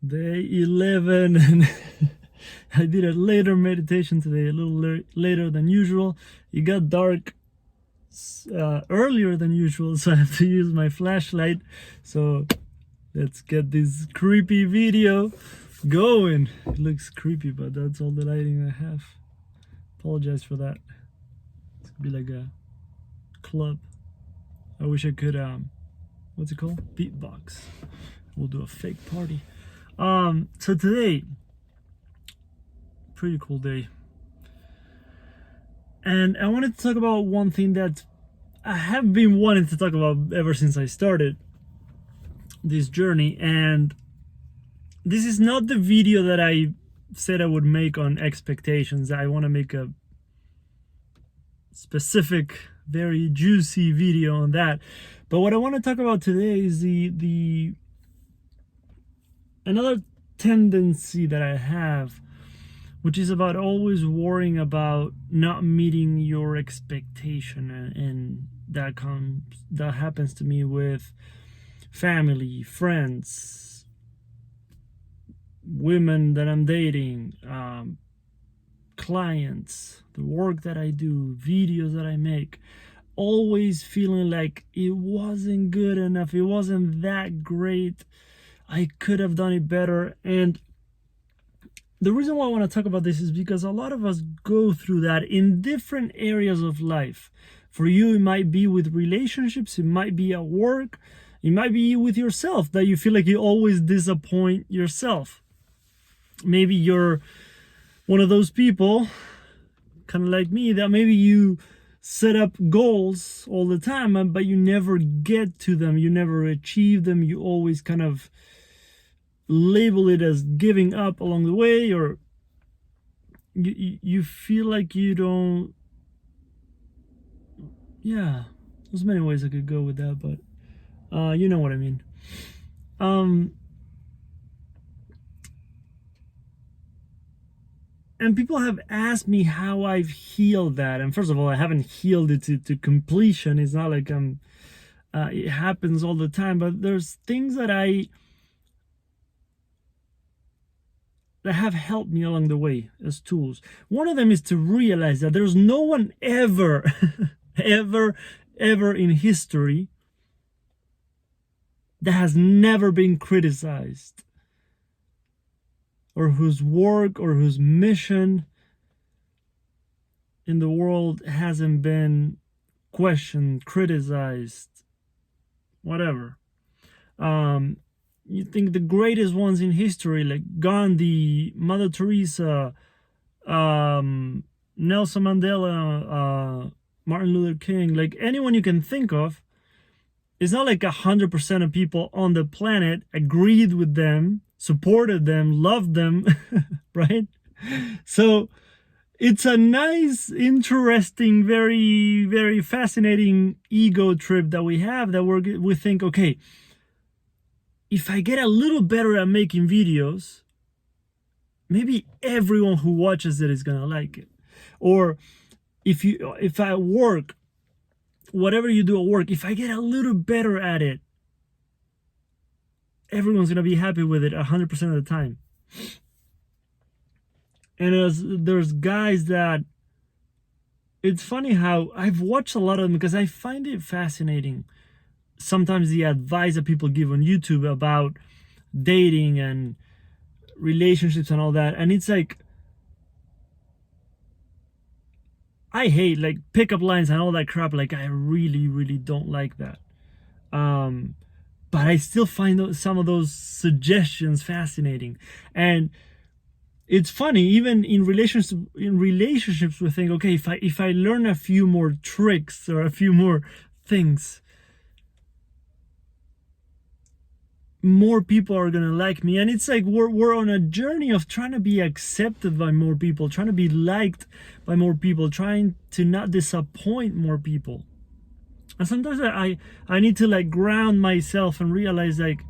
Day 11, and I did a later meditation today, a little later than usual. It got dark earlier than usual, so I have to use my flashlight. So let's get this creepy video going. It looks creepy, but that's all the lighting I have. Apologize for that. It's gonna be like a club. I wish I could what's it called? Beatbox. We'll do a fake party. So today, pretty cool day, and I wanted to talk about one thing that I have been wanting to talk about ever since I started this journey. And this is not the video that I said I would make on expectations. I want to make a specific, very juicy video on that. But what I want to talk about today is the another tendency that I have, which is about always worrying about not meeting your expectation, and that happens to me with family, friends, women that I'm dating, clients, the work that I do, videos that I make, always feeling like it wasn't good enough, it wasn't that great, I could have done it better. And the reason why I want to talk about this is because a lot of us go through that in different areas of life. For you, it might be with relationships, it might be at work, it might be with yourself, that you feel like you always disappoint yourself. Maybe you're one of those people, kind of like me, that maybe you set up goals all the time, but you never get to them, you never achieve them, you always kind of label it as giving up along the way, or you feel like you don't. Yeah, there's many ways I could go with that, but you know what I mean. And people have asked me how I've healed that. And first of all, I haven't healed it to completion. It's not like it happens all the time, but there's things that have helped me along the way as tools. One of them is to realize that there's no one ever, ever in history that has never been criticized, or whose work or whose mission in the world hasn't been questioned, criticized, whatever. You think the greatest ones in history, like Gandhi, Mother Teresa, Nelson Mandela, Martin Luther King, like anyone you can think of, it's not like 100% of people on the planet agreed with them, supported them, loved them, right? So it's a nice, interesting, very, very fascinating ego trip that we have, that we think, okay, if I get a little better at making videos, maybe everyone who watches it is gonna like it. Or if I work, whatever you do at work, if I get a little better at it, everyone's gonna be happy with it 100% of the time. And there's guys that, it's funny how I've watched a lot of them because I find it fascinating. Sometimes the advice that people give on YouTube about dating and relationships and all that, and it's like, I hate like pickup lines and all that crap. Like I really, really don't like that. But I still find some of those suggestions fascinating. And it's funny, even in relationships, we think, okay, if I learn a few more tricks or a few more things, more people are gonna like me. And it's like we're on a journey of trying to be accepted by more people, trying to be liked by more people, trying to not disappoint more people. And sometimes I need to like ground myself and realize, like,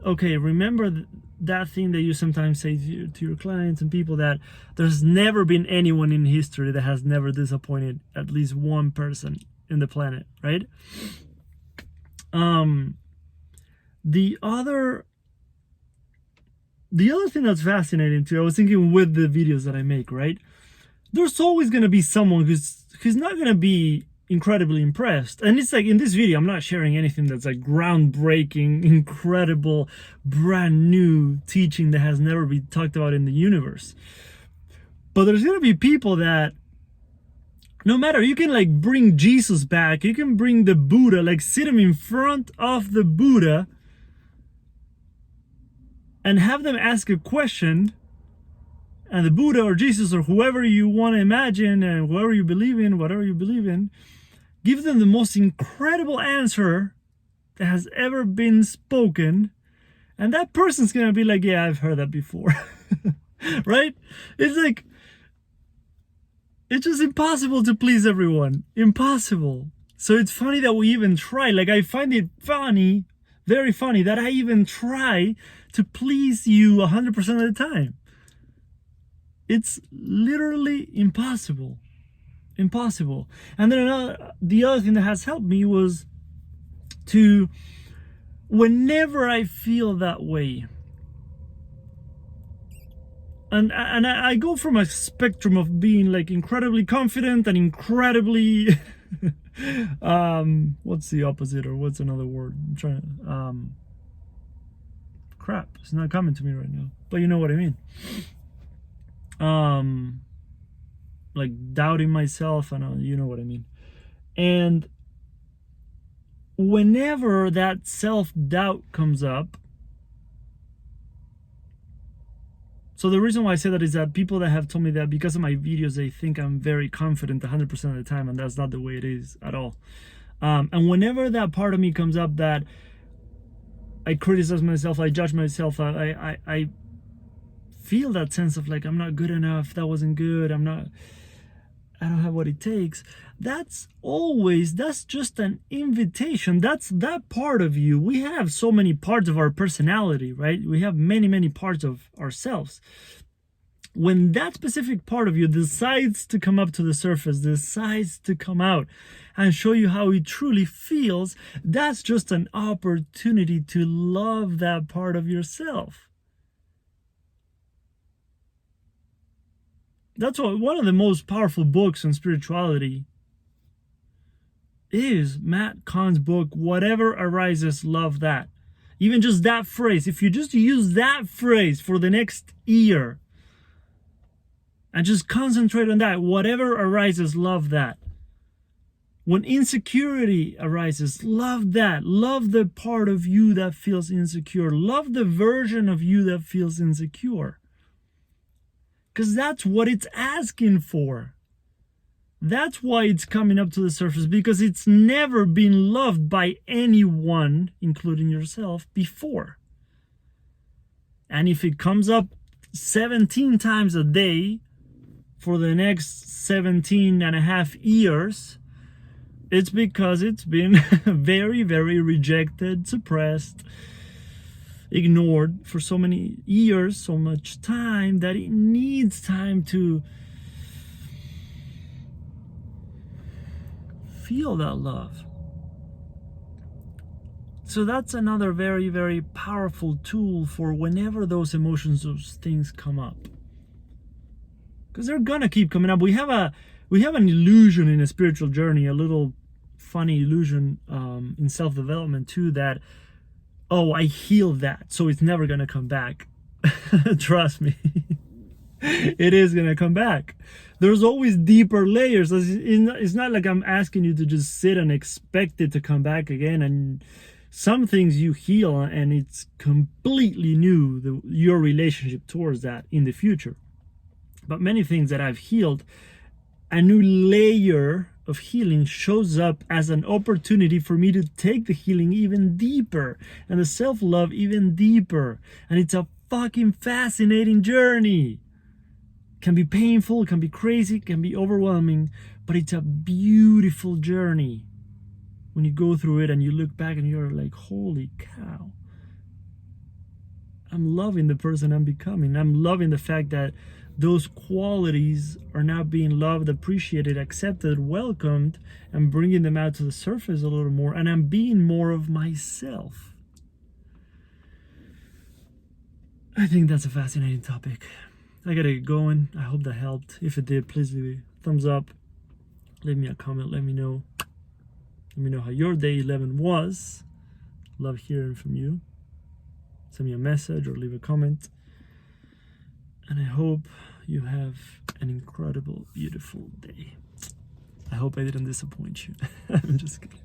okay, remember that thing that you sometimes say to your clients and people, that there's never been anyone in history that has never disappointed at least one person in the planet, right? The other the other thing that's fascinating too, I was thinking with the videos that I make, right? There's always going to be someone who's not going to be incredibly impressed. And it's like in this video, I'm not sharing anything that's like groundbreaking, incredible, brand new teaching that has never been talked about in the universe. But there's going to be people that, no matter, you can like bring Jesus back, you can bring the Buddha, like sit him in front of the Buddha and have them ask a question, and the Buddha or Jesus or whoever you want to imagine and whoever you believe in, whatever you believe in, give them the most incredible answer that has ever been spoken, and that person's gonna be like, yeah, I've heard that before. Right? It's like, it's just impossible to please everyone. Impossible. So it's funny that we even try. Like, I find it funny, very funny, that I even try to please you 100% of the time. It's literally impossible. Impossible. And then the other thing that has helped me was to, whenever I feel that way, and I go from a spectrum of being like incredibly confident and incredibly what's the opposite, or what's another word? I'm trying crap, it's not coming to me right now, but you know what I mean. Like doubting myself, and you know what I mean. And whenever that self-doubt comes up, so the reason why I say that is that people that have told me that because of my videos, they think I'm very confident 100% of the time, and that's not the way it is at all. And whenever that part of me comes up that I criticize myself, I judge myself, I feel that sense of like, I'm not good enough, that wasn't good, I don't have what it takes. That's just an invitation. That's that part of you. We have so many parts of our personality, right? We have many parts of ourselves. When that specific part of you decides to come up to the surface, decides to come out and show you how it truly feels, that's just an opportunity to love that part of yourself. That's why one of the most powerful books on spirituality is Matt Kahn's book, Whatever Arises, Love That. Even just that phrase, if you just use that phrase for the next year and just concentrate on that, whatever arises, love that. When insecurity arises, love that. Love the part of you that feels insecure. Love the version of you that feels insecure. Because that's what it's asking for. That's why it's coming up to the surface, because it's never been loved by anyone, including yourself, before. And if it comes up 17 times a day for the next 17 and a half years, it's because it's been very rejected, suppressed, ignored for so many years, so much time, that it needs time to feel that love. So that's another very powerful tool for whenever those emotions, those things come up, because they're gonna keep coming up. We have an illusion in a spiritual journey, a little funny illusion in self-development too, that, oh, I healed that, so it's never gonna come back. Trust me. It is gonna come back. There's always deeper layers. It's not like I'm asking you to just sit and expect it to come back again. And some things you heal and it's completely new, your relationship towards that in the future. But many things that I've healed, a new layer of healing shows up as an opportunity for me to take the healing even deeper and the self-love even deeper. And it's a fucking fascinating journey. Can be painful, can be crazy, can be overwhelming, but it's a beautiful journey. When you go through it and you look back and you're like, holy cow, I'm loving the person I'm becoming. I'm loving the fact that those qualities are now being loved, appreciated, accepted, welcomed, and bringing them out to the surface a little more. And I'm being more of myself. I think that's a fascinating topic. I gotta get going. I hope that helped. If it did, please leave a thumbs up. Leave me a comment. Let me know how your day 11 was. Love hearing from you. Send me a message or leave a comment. And I hope you have an incredible, beautiful day. I hope I didn't disappoint you. I'm just kidding.